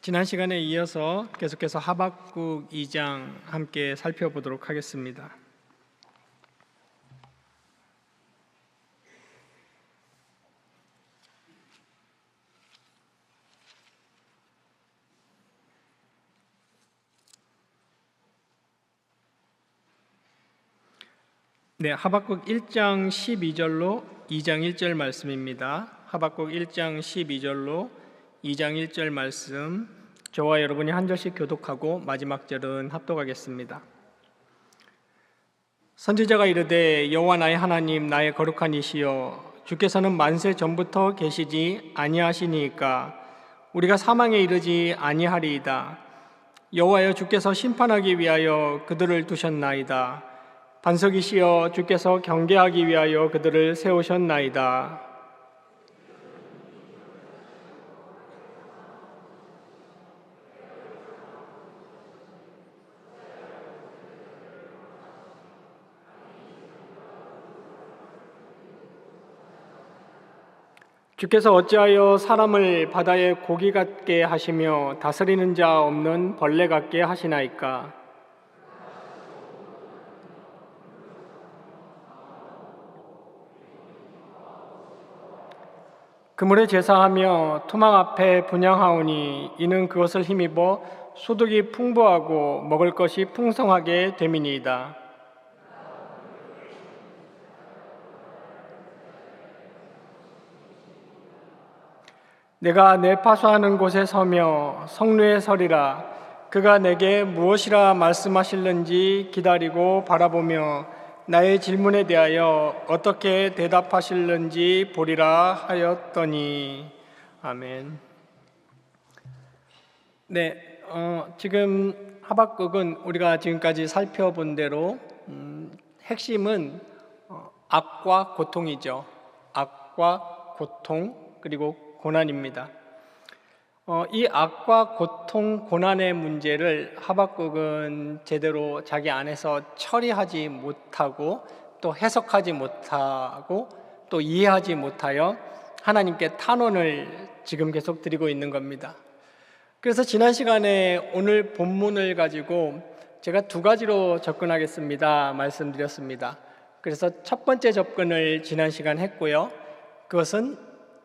지난 시간에 이어서 계속해서 하박국 2장 함께 살펴보도록 하겠습니다. 네, 하박국 1장 12절로 2장 1절 말씀입니다. 하박국 1장 12절로 2장 1절 말씀, 저와 여러분이 한 절씩 교독하고 마지막 절은 합독하겠습니다. 선지자가 이르되 여호와 나의 하나님 나의 거룩한 이시여, 주께서는 만세 전부터 계시지 아니하시니까 우리가 사망에 이르지 아니하리이다. 여호와여, 주께서 심판하기 위하여 그들을 두셨나이다. 반석이시여, 주께서 경계하기 위하여 그들을 세우셨나이다. 주께서 어찌하여 사람을 바다의 고기 같게 하시며 다스리는 자 없는 벌레 같게 하시나이까? 그물에 제사하며 토막 앞에 분향하오니 이는 그것을 힘입어 소득이 풍부하고 먹을 것이 풍성하게 됨이니이다. 내가 내 파수하는 곳에 서며 성루에 서리라. 그가 내게 무엇이라 말씀하실는지 기다리고 바라보며 나의 질문에 대하여 어떻게 대답하실는지 보리라 하였더니. 아멘. 네, 지금 하박국은 우리가 지금까지 살펴본 대로 핵심은 악과 고통이죠. 악과 고통 그리고 고난입니다. 이 악과 고통, 고난의 문제를 하박국은 제대로 자기 안에서 처리하지 못하고 또 해석하지 못하고 또 이해하지 못하여 하나님께 탄원을 지금 계속 드리고 있는 겁니다. 그래서 지난 시간에 오늘 본문을 가지고 제가 두 가지로 접근하겠습니다 말씀드렸습니다. 그래서 첫 번째 접근을 지난 시간 했고요. 그것은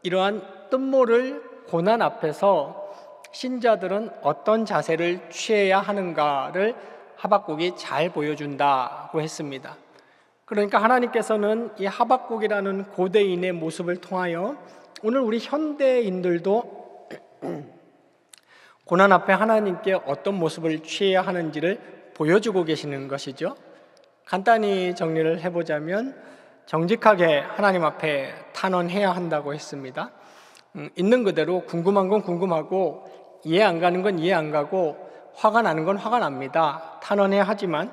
이러한 뜻모를 고난 앞에서 신자들은 어떤 자세를 취해야 하는가를 하박국이 잘 보여준다고 했습니다. 그러니까 하나님께서는 이 하박국이라는 고대인의 모습을 통하여 오늘 우리 현대인들도 고난 앞에 하나님께 어떤 모습을 취해야 하는지를 보여주고 계시는 것이죠. 간단히 정리를 해보자면 정직하게 하나님 앞에 탄원해야 한다고 했습니다. 있는 그대로 궁금한 건 궁금하고 이해 안 가는 건 이해 안 가고 화가 나는 건 화가 납니다. 탄원해야 하지만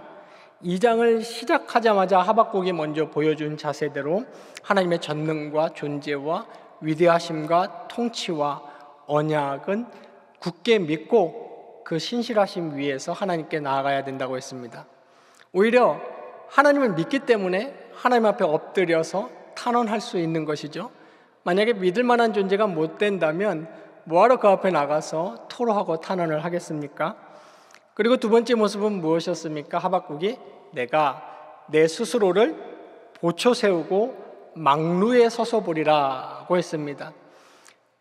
2장을 시작하자마자 하박국이 먼저 보여준 자세대로 하나님의 전능과 존재와 위대하심과 통치와 언약은 굳게 믿고 그 신실하심 위에서 하나님께 나아가야 된다고 했습니다. 오히려 하나님을 믿기 때문에 하나님 앞에 엎드려서 탄원할 수 있는 것이죠. 만약에 믿을 만한 존재가 못 된다면 뭐하러 그 앞에 나가서 토로하고 탄원을 하겠습니까? 그리고 두 번째 모습은 무엇이었습니까? 하박국이 내가 내 스스로를 보초 세우고 망루에 서서 보리라고 했습니다.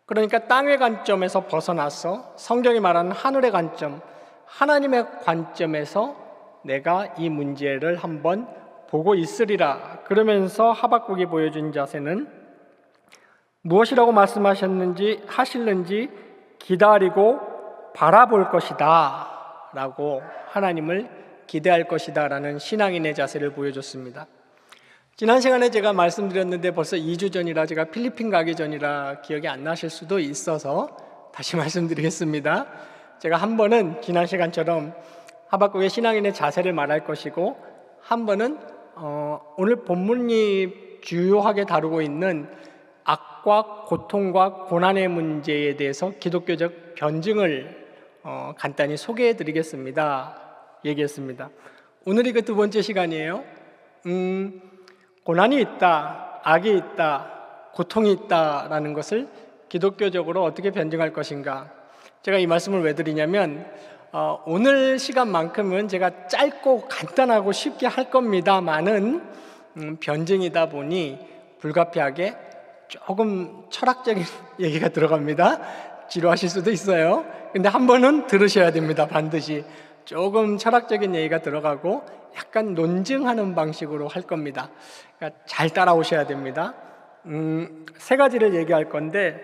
그러니까 땅의 관점에서 벗어나서 성경이 말하는 하늘의 관점, 하나님의 관점에서 내가 이 문제를 한번 보고 있으리라. 그러면서 하박국이 보여준 자세는 무엇이라고 하실는지 기다리고 바라볼 것이다 라고 하나님을 기대할 것이다 라는 신앙인의 자세를 보여줬습니다. 지난 시간에 제가 말씀드렸는데 벌써 2주 전이라 제가 필리핀 가기 전이라 기억이 안 나실 수도 있어서 다시 말씀드리겠습니다. 제가 한 번은 지난 시간처럼 하박국의 신앙인의 자세를 말할 것이고, 한 번은 오늘 본문이 주요하게 다루고 있는 악과 고통과 고난의 문제에 대해서 기독교적 변증을 간단히 소개해 드리겠습니다. 얘기했습니다. 오늘이 그 두 번째 시간이에요. 고난이 있다, 악이 있다, 고통이 있다라는 것을 기독교적으로 어떻게 변증할 것인가. 제가 이 말씀을 왜 드리냐면 오늘 시간만큼은 제가 짧고 간단하고 쉽게 할 겁니다만은 변증이다 보니 불가피하게 조금 철학적인 얘기가 들어갑니다. 지루하실 수도 있어요. 근데 한 번은 들으셔야 됩니다. 반드시. 조금 철학적인 얘기가 들어가고 약간 논증하는 방식으로 할 겁니다. 그러니까 잘 따라오셔야 됩니다. 세 가지를 얘기할 건데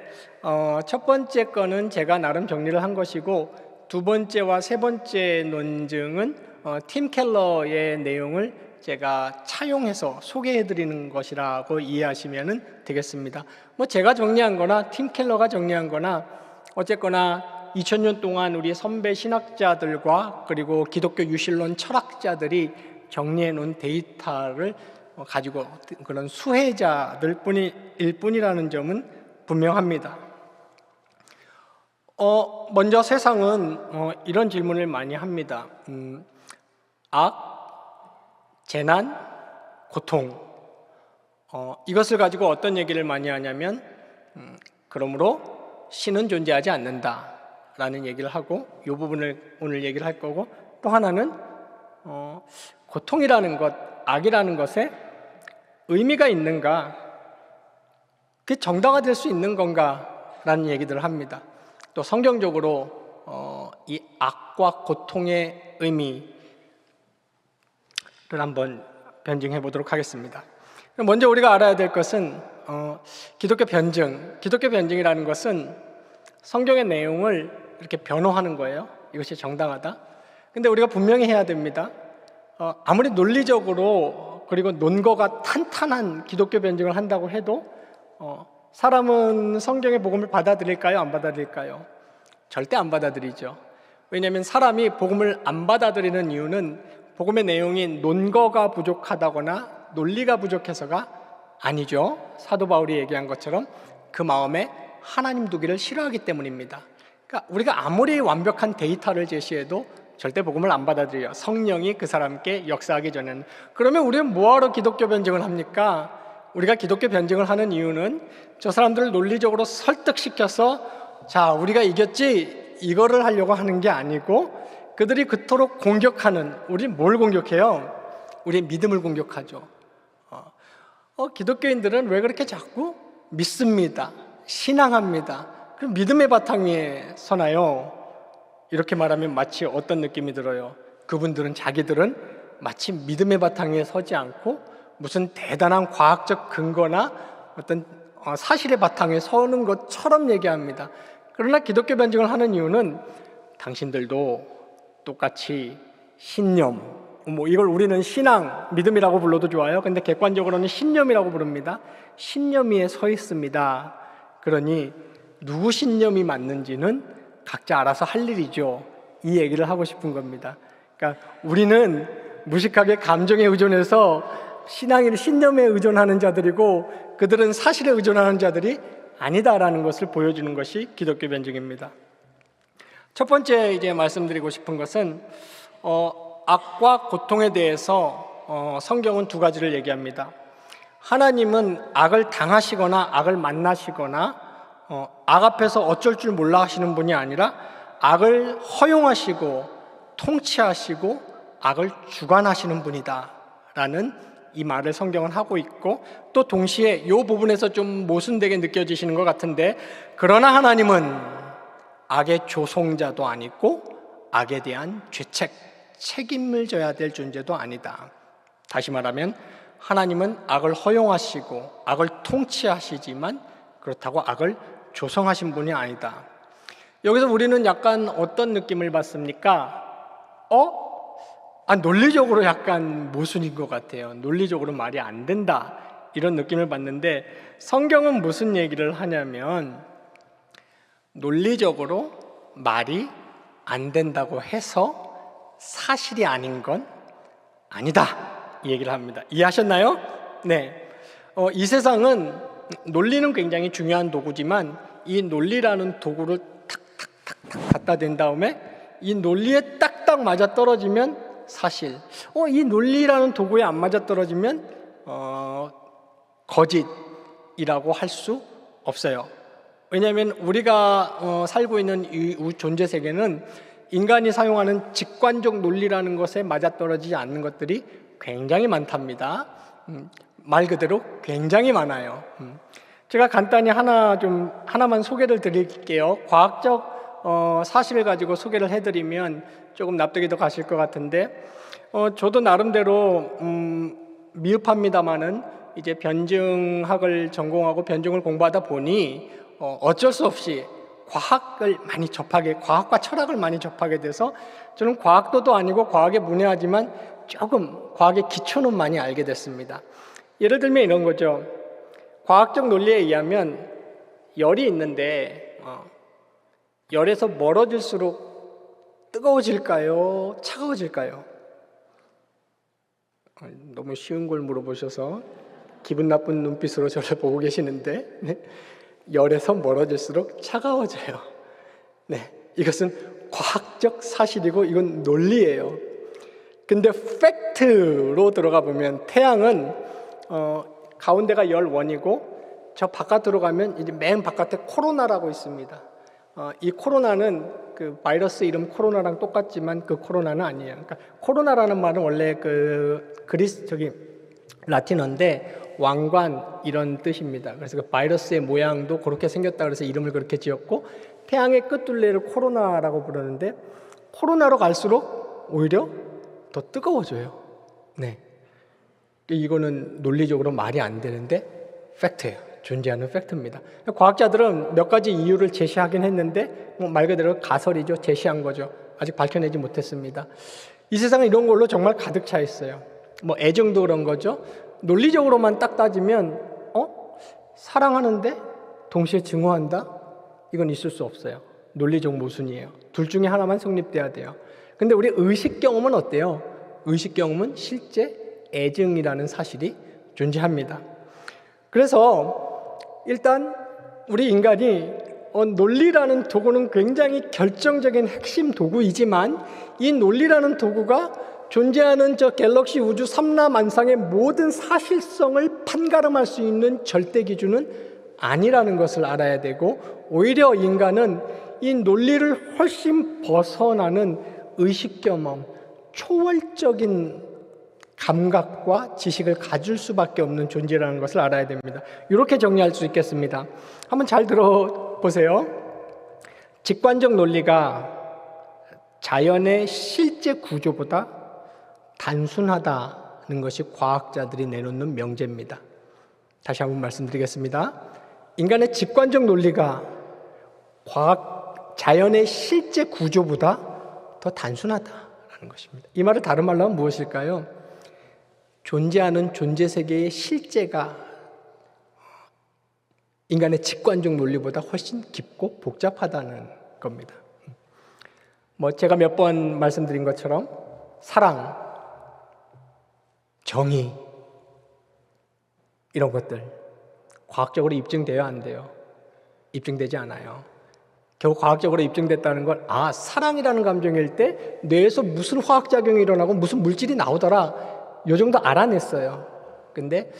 첫 번째 거는 제가 나름 정리를 한 것이고, 두 번째와 세 번째 논증은 팀 켈러의 내용을 제가 차용해서 소개해 드리는 것이라고 이해하시면 되겠습니다. 뭐 제가 정리한 거나 팀 켈러가 정리한 거나 어쨌거나 2000년 동안 우리 선배 신학자들과 그리고 기독교 유실론 철학자들이 정리해 놓은 데이터를 가지고 그런 수혜자들 뿐일 뿐이라는 점은 분명합니다. 먼저 세상은 이런 질문을 많이 합니다. 악, 재난, 고통, 이것을 가지고 어떤 얘기를 많이 하냐면 그러므로 신은 존재하지 않는다 라는 얘기를 하고, 이 부분을 오늘 얘기를 할 거고, 또 하나는 고통이라는 것, 악이라는 것에 의미가 있는가, 그게 정당화될 수 있는 건가 라는 얘기들을 합니다. 또 성경적으로 이 악과 고통의 의미를 한번 변증해 보도록 하겠습니다. 먼저 우리가 알아야 될 것은 기독교 변증이라는 것은 성경의 내용을 이렇게 변호하는 거예요. 이것이 정당하다. 근데 우리가 분명히 해야 됩니다. 아무리 논리적으로 그리고 논거가 탄탄한 기독교 변증을 한다고 해도 사람은 성경의 복음을 받아들일까요? 안 받아들일까요? 절대 안 받아들이죠. 왜냐하면 사람이 복음을 안 받아들이는 이유는 복음의 내용이 논거가 부족하다거나 논리가 부족해서가 아니죠. 사도 바울이 얘기한 것처럼 그 마음에 하나님 두기를 싫어하기 때문입니다. 그러니까 우리가 아무리 완벽한 데이터를 제시해도 절대 복음을 안 받아들여요. 성령이 그 사람께 역사하기 전에는. 그러면 우리는 뭐하러 기독교 변증을 합니까? 우리가 기독교 변증을 하는 이유는 저 사람들을 논리적으로 설득시켜서 자, 우리가 이겼지, 이거를 하려고 하는 게 아니고, 그들이 그토록 공격하는, 우리 뭘 공격해요? 우리 믿음을 공격하죠. 기독교인들은 왜 그렇게 자꾸 믿습니다, 신앙합니다, 그럼 믿음의 바탕 위에 서나요? 이렇게 말하면 마치 어떤 느낌이 들어요? 그분들은 자기들은 마치 믿음의 바탕 위에 서지 않고 무슨 대단한 과학적 근거나 어떤 사실의 바탕에 서는 것처럼 얘기합니다. 그러나 기독교 변증을 하는 이유는 당신들도 똑같이 신념, 이걸 우리는 신앙, 믿음이라고 불러도 좋아요. 근데 객관적으로는 신념이라고 부릅니다. 신념 위에 서 있습니다. 그러니 누구 신념이 맞는지는 각자 알아서 할 일이죠. 이 얘기를 하고 싶은 겁니다. 그러니까 우리는 무식하게 감정에 의존해서 신념에 의존하는 자들이고, 그들은 사실에 의존하는 자들이 아니다라는 것을 보여주는 것이 기독교 변증입니다. 첫 번째 이제 말씀드리고 싶은 것은 악과 고통에 대해서 성경은 두 가지를 얘기합니다. 하나님은 악을 당하시거나 악을 만나시거나 악 앞에서 어쩔 줄 몰라 하시는 분이 아니라 악을 허용하시고 통치하시고 악을 주관하시는 분이다 라는 이 말을 성경은 하고 있고, 또 동시에 이 부분에서 좀 모순되게 느껴지시는 것 같은데, 그러나 하나님은 악의 조종자도 아니고 악에 대한 책임을 져야 될 존재도 아니다. 다시 말하면 하나님은 악을 허용하시고 악을 통치하시지만 그렇다고 악을 조성하신 분이 아니다. 여기서 우리는 약간 어떤 느낌을 받습니까? 논리적으로 약간 모순인 것 같아요. 논리적으로 말이 안 된다, 이런 느낌을 받는데, 성경은 무슨 얘기를 하냐면 논리적으로 말이 안 된다고 해서 사실이 아닌 건 아니다, 이 얘기를 합니다. 이해하셨나요? 네. 이 세상은 논리는 굉장히 중요한 도구지만 이 논리라는 도구를 탁탁탁탁 갖다 댄 다음에 이 논리에 딱딱 맞아 떨어지면 사실, 이 논리라는 도구에 안 맞아 떨어지면 거짓이라고 할 수 없어요. 왜냐하면 우리가 살고 있는 이 존재 세계는 인간이 사용하는 직관적 논리라는 것에 맞아떨어지지 않는 것들이 굉장히 많답니다. 말 그대로 굉장히 많아요. 제가 간단히 하나만 소개를 드릴게요. 과학적 사실을 가지고 소개를 해드리면 조금 납득이 더 가실 것 같은데, 저도 나름대로 미흡합니다만은 이제 변증학을 전공하고 변증을 공부하다 보니 어쩔 수 없이 과학과 철학을 많이 접하게 돼서 저는 과학도도 아니고 과학에 문외하지만 조금 과학의 기초는 많이 알게 됐습니다. 예를 들면 이런 거죠. 과학적 논리에 의하면 열이 있는데 열에서 멀어질수록 뜨거워질까요? 차가워질까요? 너무 쉬운 걸 물어보셔서 기분 나쁜 눈빛으로 저를 보고 계시는데, 네. 열에서 멀어질수록 차가워져요. 네, 이것은 과학적 사실이고 이건 논리예요. 근데 팩트로 들어가 보면 태양은 가운데가 열원이고 저 바깥으로 가면 이제 맨 바깥에 코로나라고 있습니다. 이 코로나는 그 바이러스 이름 코로나랑 똑같지만 그 코로나는 아니에요. 그러니까 코로나라는 말은 원래 라틴어인데 왕관 이런 뜻입니다. 그래서 그 바이러스의 모양도 그렇게 생겼다 그래서 이름을 그렇게 지었고, 태양의 끝둘레를 코로나라고 부르는데 코로나로 갈수록 오히려 더 뜨거워져요. 네, 이거는 논리적으로 말이 안 되는데 팩트예요. 존재하는 팩트입니다. 과학자들은 몇 가지 이유를 제시하긴 했는데 말 그대로 가설이죠. 제시한 거죠. 아직 밝혀내지 못했습니다. 이 세상은 이런 걸로 정말 가득 차 있어요. 애정도 그런 거죠. 논리적으로만 딱 따지면 사랑하는데 동시에 증오한다? 이건 있을 수 없어요. 논리적 모순이에요. 둘 중에 하나만 성립돼야 돼요. 근데 우리 의식 경험은 어때요? 의식 경험은 실제 애증이라는 사실이 존재합니다. 그래서 일단 우리 인간이 논리라는 도구는 굉장히 결정적인 핵심 도구이지만 이 논리라는 도구가 존재하는 저 갤럭시 우주 삼라만상의 모든 사실성을 판가름할 수 있는 절대 기준은 아니라는 것을 알아야 되고, 오히려 인간은 이 논리를 훨씬 벗어나는 의식 경험, 초월적인 감각과 지식을 가질 수밖에 없는 존재라는 것을 알아야 됩니다. 이렇게 정리할 수 있겠습니다. 한번 잘 들어보세요. 직관적 논리가 자연의 실제 구조보다 단순하다는 것이 과학자들이 내놓는 명제입니다. 다시 한번 말씀드리겠습니다. 인간의 직관적 논리가 자연의 실제 구조보다 더 단순하다는 것입니다. 이 말을 다른 말로 하면 무엇일까요? 존재하는 존재 세계의 실제가 인간의 직관적 논리보다 훨씬 깊고 복잡하다는 겁니다. 제가 몇 번 말씀드린 것처럼 사랑, 정의 이런 것들 과학적으로 입증돼야 안 돼요. 입증되지 않아요. 겨우 과학적으로 입증됐다는 걸 사랑이라는 감정일 때 뇌에서 무슨 화학작용이 일어나고 무슨 물질이 나오더라, 이 정도 알아냈어요. 근데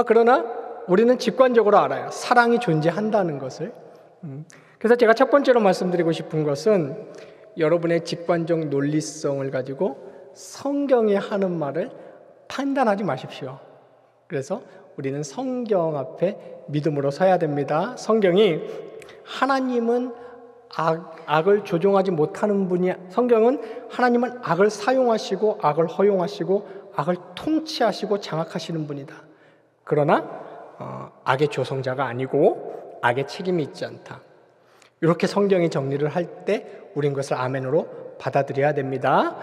그러나 우리는 직관적으로 알아요. 사랑이 존재한다는 것을. 그래서 제가 첫 번째로 말씀드리고 싶은 것은 여러분의 직관적 논리성을 가지고 성경이 하는 말을 판단하지 마십시오. 그래서 우리는 성경 앞에 믿음으로 서야 됩니다. 성경이 하나님은 악을 조종하지 못하는 분이, 성경은 하나님은 악을 사용하시고 악을 허용하시고 악을 통치하시고 장악하시는 분이다. 그러나 악의 조성자가 아니고 악의 책임이 있지 않다. 이렇게 성경이 정리를 할 때 우린 그것을 아멘으로 받아들여야 됩니다.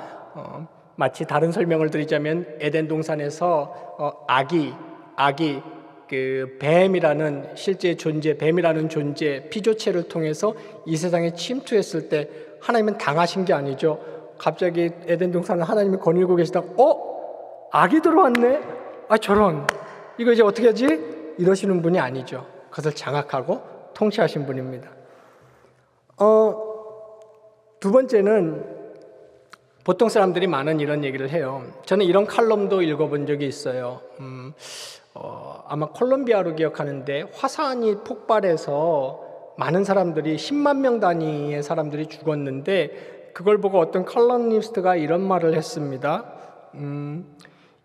마치 다른 설명을 드리자면 에덴 동산에서 악이 그 뱀이라는 실제 존재, 뱀이라는 존재 피조체를 통해서 이 세상에 침투했을 때 하나님은 당하신 게 아니죠. 갑자기 에덴 동산을 하나님이 거닐고 계시다가 악이 들어왔네? 저런, 이거 이제 어떻게 하지? 이러시는 분이 아니죠. 그것을 장악하고 통치하신 분입니다. 두 번째는 보통 사람들이 많은 이런 얘기를 해요. 저는 이런 칼럼도 읽어본 적이 있어요. 아마 콜롬비아로 기억하는데 화산이 폭발해서 많은 사람들이 10만 명 단위의 사람들이 죽었는데 그걸 보고 어떤 컬럼니스트가 이런 말을 했습니다.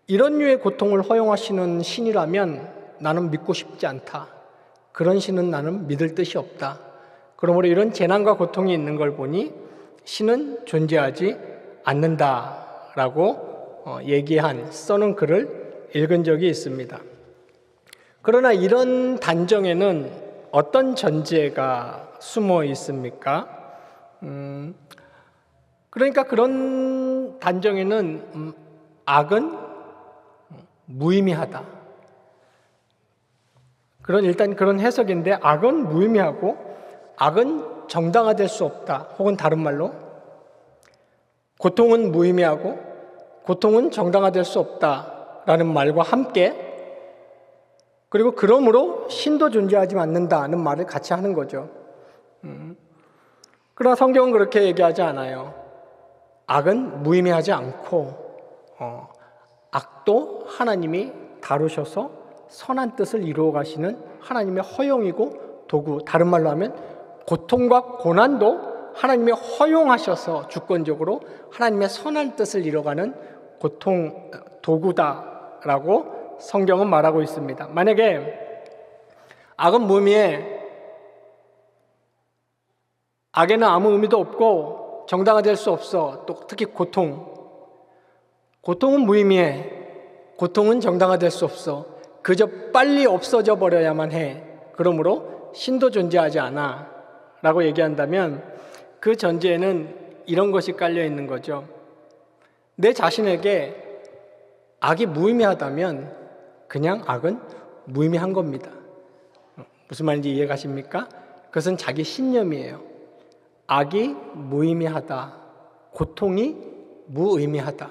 이런 류의 고통을 허용하시는 신이라면 나는 믿고 싶지 않다. 그런 신은 나는 믿을 뜻이 없다. 그러므로 이런 재난과 고통이 있는 걸 보니 신은 존재하지 않는다라고 써놓은 글을 읽은 적이 있습니다. 그러나 이런 단정에는 어떤 전제가 숨어 있습니까? 그러니까 그런 단정에는 악은 무의미하다. 일단 그런 해석인데 악은 무의미하고 악은 정당화될 수 없다. 혹은 다른 말로 고통은 무의미하고 고통은 정당화될 수 없다라는 말과 함께 그리고 그러므로 신도 존재하지 않는다는 말을 같이 하는 거죠. 그러나 성경은 그렇게 얘기하지 않아요. 악은 무의미하지 않고 악도 하나님이 다루셔서 선한 뜻을 이루어 가시는 하나님의 허용이고 도구, 다른 말로 하면 고통과 고난도 하나님이 허용하셔서 주권적으로 하나님의 선한 뜻을 이뤄가는 도구다라고 성경은 말하고 있습니다. 만약에 악은 무의미해, 악에는 아무 의미도 없고 정당화될 수 없어. 또 특히 고통은 무의미해, 고통은 정당화될 수 없어. 그저 빨리 없어져 버려야만 해. 그러므로 신도 존재하지 않아 라고 얘기한다면 그 전제에는 이런 것이 깔려 있는 거죠. 내 자신에게 악이 무의미하다면 그냥 악은 무의미한 겁니다. 무슨 말인지 이해가십니까? 그것은 자기 신념이에요. 악이 무의미하다. 고통이 무의미하다.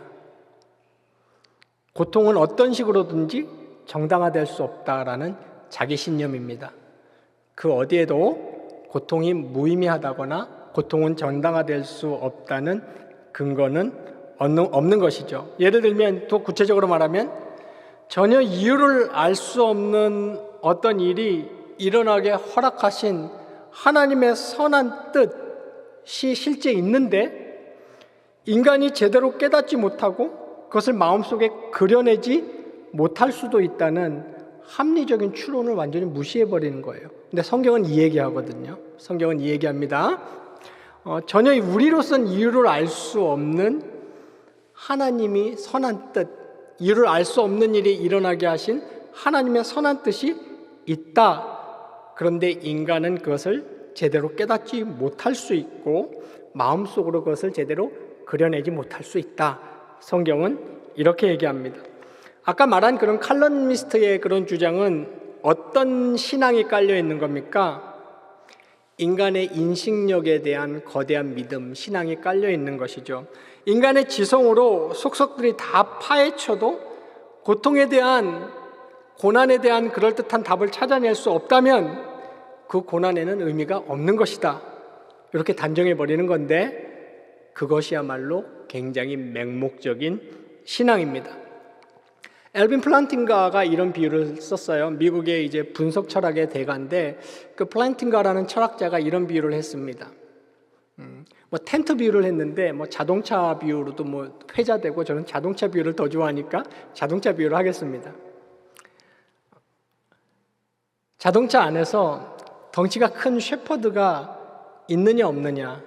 고통은 어떤 식으로든지 정당화될 수 없다라는 자기 신념입니다. 그 어디에도 고통이 무의미하다거나 고통은 정당화될 수 없다는 근거는 없는 것이죠. 예를 들면 또 구체적으로 말하면 전혀 이유를 알 수 없는 어떤 일이 일어나게 허락하신 하나님의 선한 뜻이 실제 있는데 인간이 제대로 깨닫지 못하고 그것을 마음속에 그려내지 못할 수도 있다는 합리적인 추론을 완전히 무시해버리는 거예요. 근데 성경은 이 얘기하거든요. 성경은 이 얘기합니다. 전혀 우리로서는 이유를 알 수 없는 하나님이 선한 뜻, 이유를 알 수 없는 일이 일어나게 하신 하나님의 선한 뜻이 있다. 그런데 인간은 그것을 제대로 깨닫지 못할 수 있고 마음속으로 그것을 제대로 그려내지 못할 수 있다. 성경은 이렇게 얘기합니다. 아까 말한 그런 칼럼니스트의 그런 주장은 어떤 신앙이 깔려 있는 겁니까? 인간의 인식력에 대한 거대한 믿음, 신앙이 깔려 있는 것이죠. 인간의 지성으로 속속들이 다 파헤쳐도 고통에 대한, 고난에 대한 그럴듯한 답을 찾아낼 수 없다면 그 고난에는 의미가 없는 것이다. 이렇게 단정해 버리는 건데 그것이야말로 굉장히 맹목적인 신앙입니다. 엘빈 플란팅가가 이런 비유를 썼어요. 미국의 이제 분석 철학의 대가인데 그 플란팅가라는 철학자가 이런 비유를 했습니다. 텐트 비유를 했는데 자동차 비유로도 회자되고 저는 자동차 비유를 더 좋아하니까 자동차 비유를 하겠습니다. 자동차 안에서 덩치가 큰 셰퍼드가 있느냐 없느냐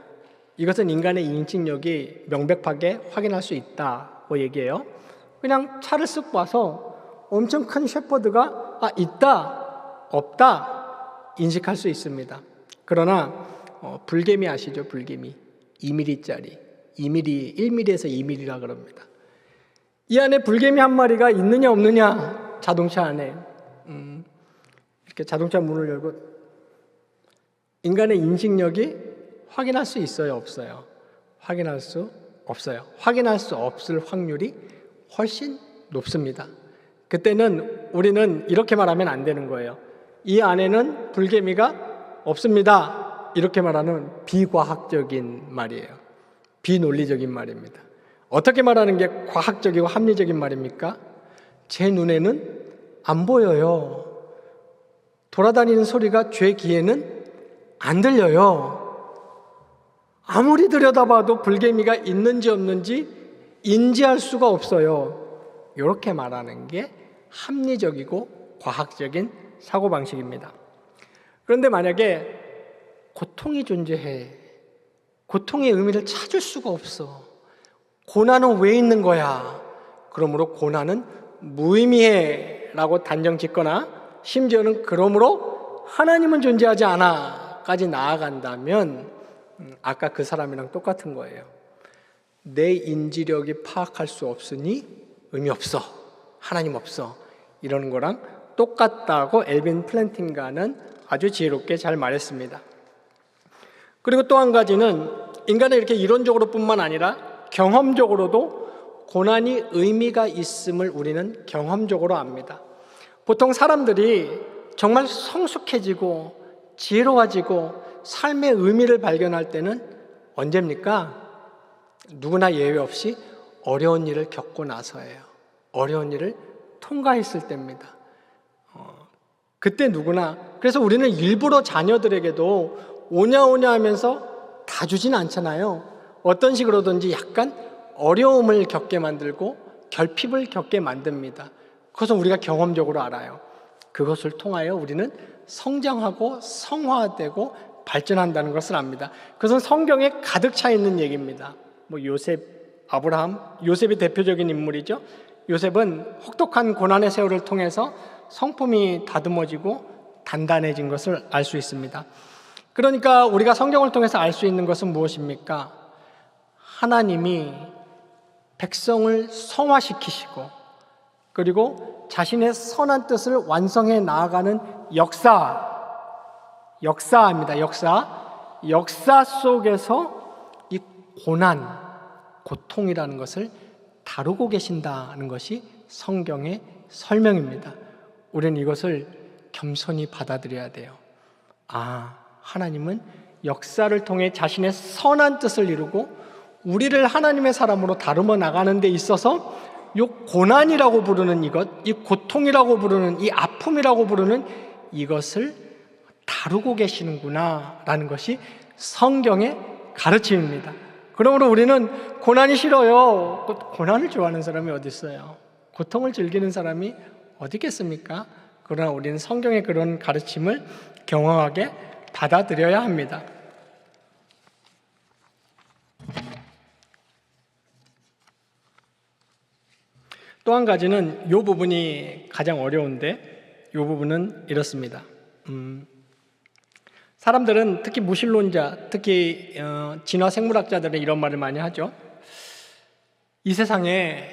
이것은 인간의 인식력이 명백하게 확인할 수 있다고 얘기해요. 그냥 차를 쓱 봐서 엄청 큰 셰퍼드가 있다, 없다 인식할 수 있습니다. 그러나 불개미 아시죠? 불개미 2mm짜리 1mm에서 2mm라 그럽니다. 이 안에 불개미 한 마리가 있느냐 없느냐 자동차 안에 이렇게 자동차 문을 열고 인간의 인식력이 확인할 수 있어요? 없어요? 확인할 수 없어요. 확인할 수 없을 확률이 훨씬 높습니다. 그때는 우리는 이렇게 말하면 안 되는 거예요. 이 안에는 불개미가 없습니다. 이렇게 말하는 비과학적인 말이에요. 비논리적인 말입니다. 어떻게 말하는 게 과학적이고 합리적인 말입니까? 제 눈에는 안 보여요. 돌아다니는 소리가 제 귀에는 안 들려요. 아무리 들여다봐도 불개미가 있는지 없는지 인지할 수가 없어요. 이렇게 말하는 게 합리적이고 과학적인 사고방식입니다. 그런데 만약에 고통이 존재해. 고통의 의미를 찾을 수가 없어. 고난은 왜 있는 거야? 그러므로 고난은 무의미해 라고 단정 짓거나 심지어는 그러므로 하나님은 존재하지 않아 까지 나아간다면 아까 그 사람이랑 똑같은 거예요. 내 인지력이 파악할 수 없으니 의미 없어. 하나님 없어. 이러는 거랑 똑같다고 엘빈 플랜팅가는 아주 지혜롭게 잘 말했습니다. 그리고 또 한 가지는 인간은 이렇게 이론적으로 뿐만 아니라 경험적으로도 고난이 의미가 있음을 우리는 경험적으로 압니다. 보통 사람들이 정말 성숙해지고 지혜로워지고 삶의 의미를 발견할 때는 언제입니까? 누구나 예외 없이 어려운 일을 겪고 나서예요. 어려운 일을 통과했을 때입니다. 그때 누구나, 그래서 우리는 일부러 자녀들에게도 오냐 하면서 다 주진 않잖아요. 어떤 식으로든지 약간 어려움을 겪게 만들고 결핍을 겪게 만듭니다. 그것은 우리가 경험적으로 알아요. 그것을 통하여 우리는 성장하고 성화되고 발전한다는 것을 압니다. 그것은 성경에 가득 차 있는 얘기입니다. 요셉, 아브라함, 요셉이 대표적인 인물이죠. 요셉은 혹독한 고난의 세월을 통해서 성품이 다듬어지고 단단해진 것을 알 수 있습니다. 그러니까 우리가 성경을 통해서 알 수 있는 것은 무엇입니까? 하나님이 백성을 성화시키시고 그리고 자신의 선한 뜻을 완성해 나아가는 역사입니다. 역사 속에서 이 고난, 고통이라는 것을 다루고 계신다는 것이 성경의 설명입니다. 우리는 이것을 겸손히 받아들여야 돼요. 하나님은 역사를 통해 자신의 선한 뜻을 이루고 우리를 하나님의 사람으로 다루어 나가는 데 있어서 이 고난이라고 부르는 이것, 이 고통이라고 부르는 이 아픔이라고 부르는 이것을 다루고 계시는구나 라는 것이 성경의 가르침입니다. 그러므로 우리는 고난이 싫어요. 고난을 좋아하는 사람이 어디 있어요? 고통을 즐기는 사람이 어디 있겠습니까? 그러나 우리는 성경의 그런 가르침을 경험하게 받아들여야 합니다. 또 한 가지는 이 부분이 가장 어려운데 이 부분은 이렇습니다. 사람들은 특히 무신론자, 특히 진화 생물학자들은 이런 말을 많이 하죠. 이 세상에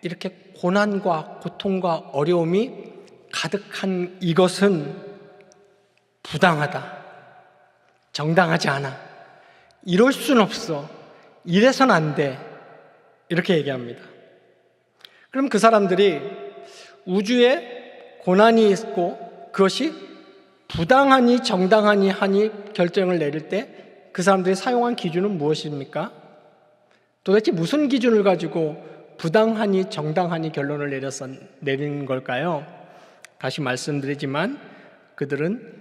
이렇게 고난과 고통과 어려움이 가득한 이것은 부당하다, 정당하지 않아, 이럴 순 없어, 이래선 안 돼, 이렇게 얘기합니다. 그럼 그 사람들이 우주에 고난이 있고 그것이 부당하니 정당하니 하니 결정을 내릴 때 그 사람들이 사용한 기준은 무엇입니까? 도대체 무슨 기준을 가지고 부당하니 정당하니 결론을 내린 걸까요? 다시 말씀드리지만 그들은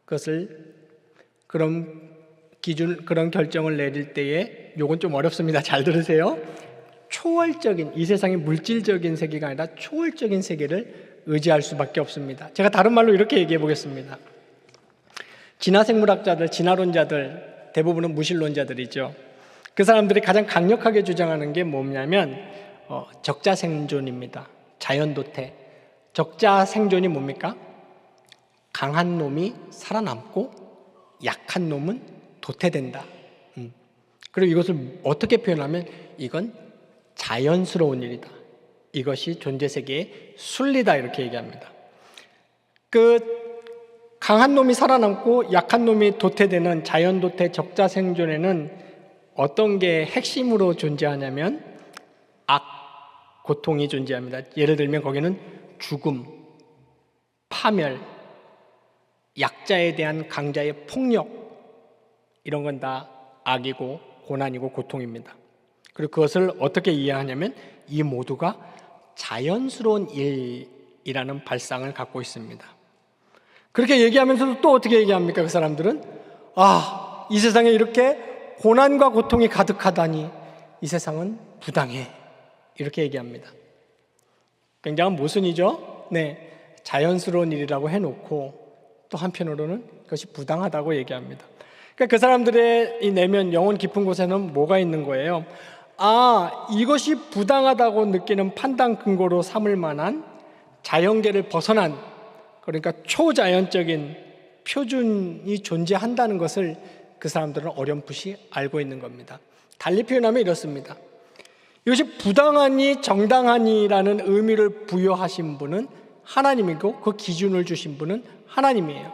그것을 그런 결정을 내릴 때에 요건 좀 어렵습니다. 잘 들으세요. 초월적인, 이 세상의 물질적인 세계가 아니라 초월적인 세계를 의지할 수밖에 없습니다. 제가 다른 말로 이렇게 얘기해 보겠습니다. 진화생물학자들, 진화론자들, 대부분은 무신론자들이죠. 그 사람들이 가장 강력하게 주장하는 게 뭐냐면 적자생존입니다. 자연도태. 적자생존이 뭡니까? 강한 놈이 살아남고 약한 놈은 도태된다. 그리고 이것을 어떻게 표현하면 이건 자연스러운 일이다. 이것이 존재세계의 순리다 이렇게 얘기합니다. 강한 놈이 살아남고 약한 놈이 도태되는 자연도태 적자생존에는 어떤 게 핵심으로 존재하냐면 고통이 존재합니다. 예를 들면 거기는 죽음, 파멸, 약자에 대한 강자의 폭력, 이런 건 다 악이고 고난이고 고통입니다. 그리고 그것을 어떻게 이해하냐면 이 모두가 자연스러운 일이라는 발상을 갖고 있습니다. 그렇게 얘기하면서도 또 어떻게 얘기합니까? 그 사람들은 이 세상에 이렇게 고난과 고통이 가득하다니 이 세상은 부당해, 이렇게 얘기합니다. 굉장한 모순이죠. 네, 자연스러운 일이라고 해놓고 또 한편으로는 그것이 부당하다고 얘기합니다. 그러니까 그 사람들의 이 내면 영혼 깊은 곳에는 뭐가 있는 거예요? 이것이 부당하다고 느끼는 판단 근거로 삼을 만한 자연계를 벗어난, 그러니까 초자연적인 표준이 존재한다는 것을 그 사람들은 어렴풋이 알고 있는 겁니다. 달리 표현하면 이렇습니다. 이것이 부당하니 정당하니라는 의미를 부여하신 분은 하나님이고 그 기준을 주신 분은 하나님이에요.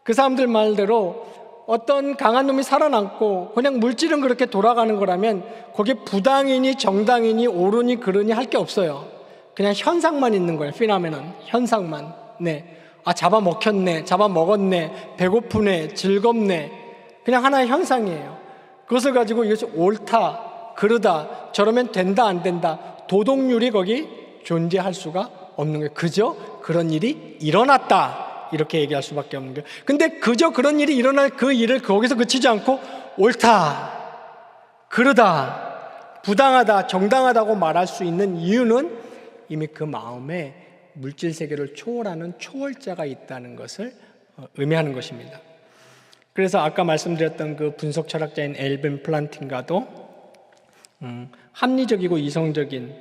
그 사람들 말대로 어떤 강한 놈이 살아남고 그냥 물질은 그렇게 돌아가는 거라면 거기에 부당이니 정당이니 옳으니 그르니 할 게 없어요. 그냥 현상만 있는 거예요. 피나메논, 현상만. 네, 잡아먹혔네, 잡아먹었네, 배고프네, 즐겁네, 그냥 하나의 현상이에요. 그것을 가지고 이것이 옳다, 그르다, 저러면 된다, 안 된다, 도덕률이 거기 존재할 수가 없는 거예요. 그저 그런 일이 일어났다, 이렇게 얘기할 수밖에 없는 거예요. 근데 그저 그런 일이 일어날 그 일을 거기서 그치지 않고 옳다, 그르다, 부당하다, 정당하다고 말할 수 있는 이유는 이미 그 마음에 물질 세계를 초월하는 초월자가 있다는 것을 의미하는 것입니다. 그래서 아까 말씀드렸던 그 분석 철학자인 엘빈 플란팅가도 합리적이고 이성적인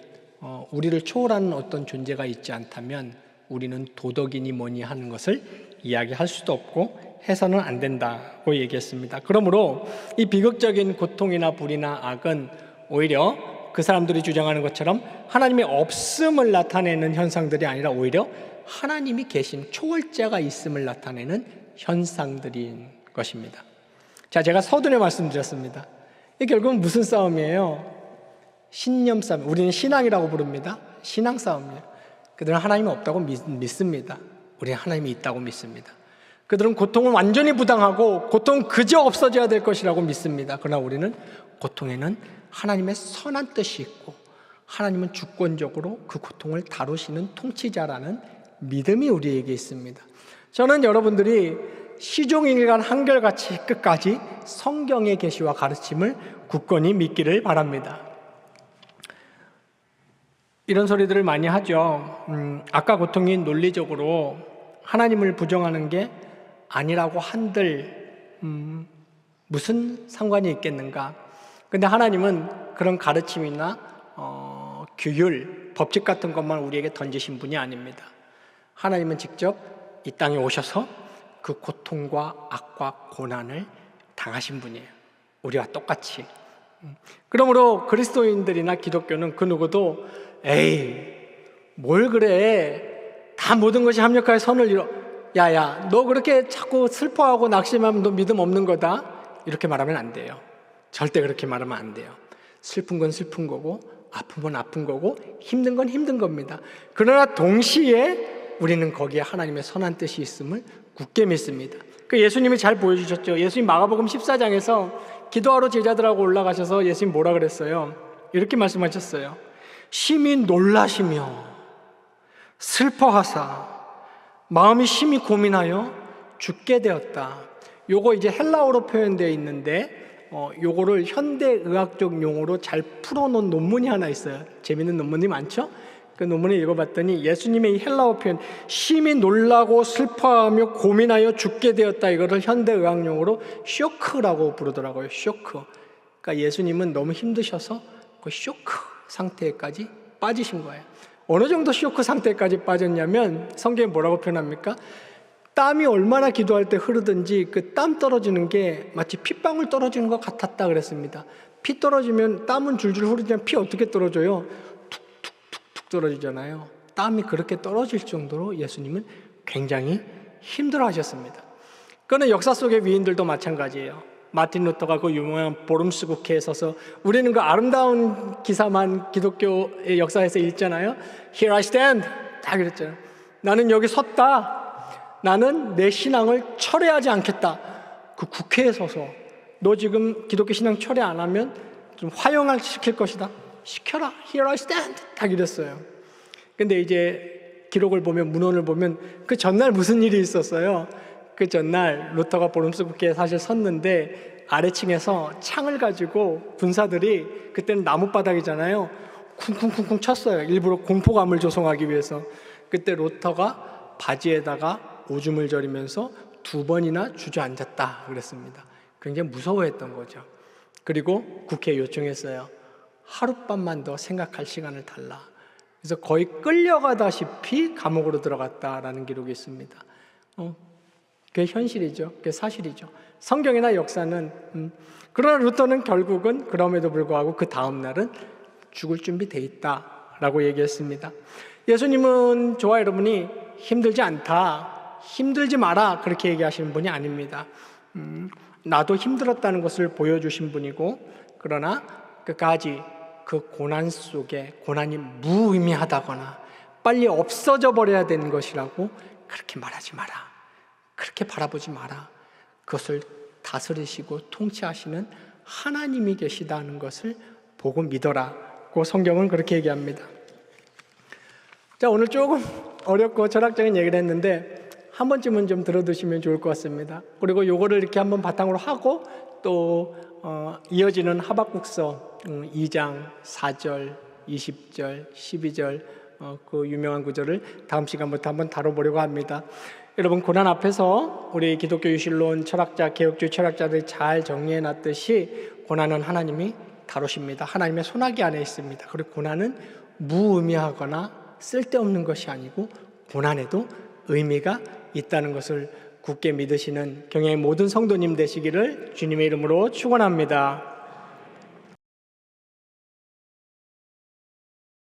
우리를 초월하는 어떤 존재가 있지 않다면 우리는 도덕이니 뭐니 하는 것을 이야기할 수도 없고 해서는 안 된다고 얘기했습니다. 그러므로 이 비극적인 고통이나 불이나 악은 오히려 그 사람들이 주장하는 것처럼 하나님의 없음을 나타내는 현상들이 아니라 오히려 하나님이 계신 초월자가 있음을 나타내는 현상들인 것입니다. 자, 제가 서두에 말씀드렸습니다. 이게 결국은 무슨 싸움이에요? 신념 싸움. 우리는 신앙이라고 부릅니다. 신앙 싸움이에요. 그들은 하나님이 없다고 믿습니다. 우리는 하나님이 있다고 믿습니다. 그들은 고통은 완전히 부당하고 고통은 그저 없어져야 될 것이라고 믿습니다. 그러나 우리는 고통에는 하나님의 선한 뜻이 있고 하나님은 주권적으로 그 고통을 다루시는 통치자라는 믿음이 우리에게 있습니다. 저는 여러분들이 시종일관 한결같이 끝까지 성경의 계시와 가르침을 굳건히 믿기를 바랍니다. 이런 소리들을 많이 하죠. 아까 고통이 논리적으로 하나님을 부정하는 게 아니라고 한들 무슨 상관이 있겠는가? 근데 하나님은 그런 가르침이나 규율, 법칙 같은 것만 우리에게 던지신 분이 아닙니다. 하나님은 직접 이 땅에 오셔서 그 고통과 악과 고난을 당하신 분이에요. 우리와 똑같이. 그러므로 그리스도인들이나 기독교는 그 누구도 뭘 그래, 다 모든 것이 합력하여 선을 이뤄, 야야 너 그렇게 자꾸 슬퍼하고 낙심하면 너 믿음 없는 거다, 이렇게 말하면 안 돼요. 절대 그렇게 말하면 안 돼요. 슬픈 건 슬픈 거고 아픈 건 아픈 거고 힘든 건 힘든 겁니다. 그러나 동시에 우리는 거기에 하나님의 선한 뜻이 있음을 굳게 믿습니다. 그 예수님이 잘 보여주셨죠. 예수님 마가복음 14장에서 기도하러 제자들하고 올라가셔서 예수님 뭐라 그랬어요? 이렇게 말씀하셨어요. 심히 놀라시며 슬퍼하사 마음이 심히 고민하여 죽게 되었다. 요거 이제 헬라어로 표현되어 있는데 요거를 현대의학적 용어로 잘 풀어놓은 논문이 하나 있어요. 재밌는 논문이 많죠? 그 논문을 읽어봤더니 예수님의 이 헬라어 표현 심히 놀라고 슬퍼하며 고민하여 죽게 되었다, 이거를 현대의학 용어로 쇼크라고 부르더라고요. 쇼크. 그러니까 예수님은 너무 힘드셔서 그 쇼크 상태까지 빠지신 거예요. 어느 정도 쇼크 상태까지 빠졌냐면 성경에 뭐라고 표현합니까? 땀이 얼마나 기도할 때 흐르든지 그 땀 떨어지는 게 마치 핏방울 떨어지는 것 같았다 그랬습니다. 피 떨어지면 땀은 줄줄 흐르지만 피 어떻게 떨어져요? 툭툭툭툭 떨어지잖아요. 땀이 그렇게 떨어질 정도로 예수님은 굉장히 힘들어 하셨습니다. 그는 역사 속의 위인들도 마찬가지예요. 마틴 루터가 그 유명한 보름스 국회에 서서 우리는 그 아름다운 기사만 기독교의 역사에서 읽잖아요. Here I stand 다 그랬잖아요. 나는 여기 섰다. 나는 내 신앙을 철회하지 않겠다. 그 국회에 서서 너 지금 기독교 신앙 철회 안 하면 좀 화형을 시킬 것이다. 시켜라. Here I stand 다 이랬어요. 근데 이제 기록을 보면, 문헌을 보면 그 전날 무슨 일이 있었어요. 그 전날 루터가 보름스 국회에 사실 섰는데 아래층에서 창을 가지고 군사들이, 그때는 나무바닥이잖아요, 쿵쿵쿵쿵 쳤어요. 일부러 공포감을 조성하기 위해서. 그때 루터가 바지에다가 오줌을 저리면서 2번이나 주저앉았다 그랬습니다. 굉장히 무서워했던 거죠. 그리고 국회에 요청했어요. 하룻밤만 더 생각할 시간을 달라. 그래서 거의 끌려가다시피 감옥으로 들어갔다라는 기록이 있습니다. 그게 현실이죠. 그게 사실이죠. 성경이나 역사는 그러나 루터는 결국은 그럼에도 불구하고 그 다음 날은 죽을 준비돼 있다라고 얘기했습니다. 예수님은 저와 여러분이 힘들지 않다, 힘들지 마라 그렇게 얘기하시는 분이 아닙니다. 나도 힘들었다는 것을 보여주신 분이고, 그러나 끝까지 그 고난 속에 고난이 무의미하다거나 빨리 없어져 버려야 되는 것이라고 그렇게 말하지 마라, 그렇게 바라보지 마라. 그것을 다스리시고 통치하시는 하나님이 계시다는 것을 보고 믿어라고 성경은 그렇게 얘기합니다. 자, 오늘 조금 어렵고 철학적인 얘기를 했는데 한 번쯤은 좀 들어두시면 좋을 것 같습니다. 그리고 요거를 이렇게 한번 바탕으로 하고 또 이어지는 하박국서 2장 4절, 20절, 12절 그 유명한 구절을 다음 시간부터 한번 다뤄보려고 합니다. 여러분, 고난 앞에서 우리 기독교 유실론 철학자, 개혁주의 철학자들이 잘 정리해놨듯이 고난은 하나님이 다루십니다. 하나님의 손아귀 안에 있습니다. 그리고 고난은 무의미하거나 쓸데없는 것이 아니고 고난에도 의미가 있다는 것을 굳게 믿으시는 경애의 모든 성도님 되시기를 주님의 이름으로 축원합니다.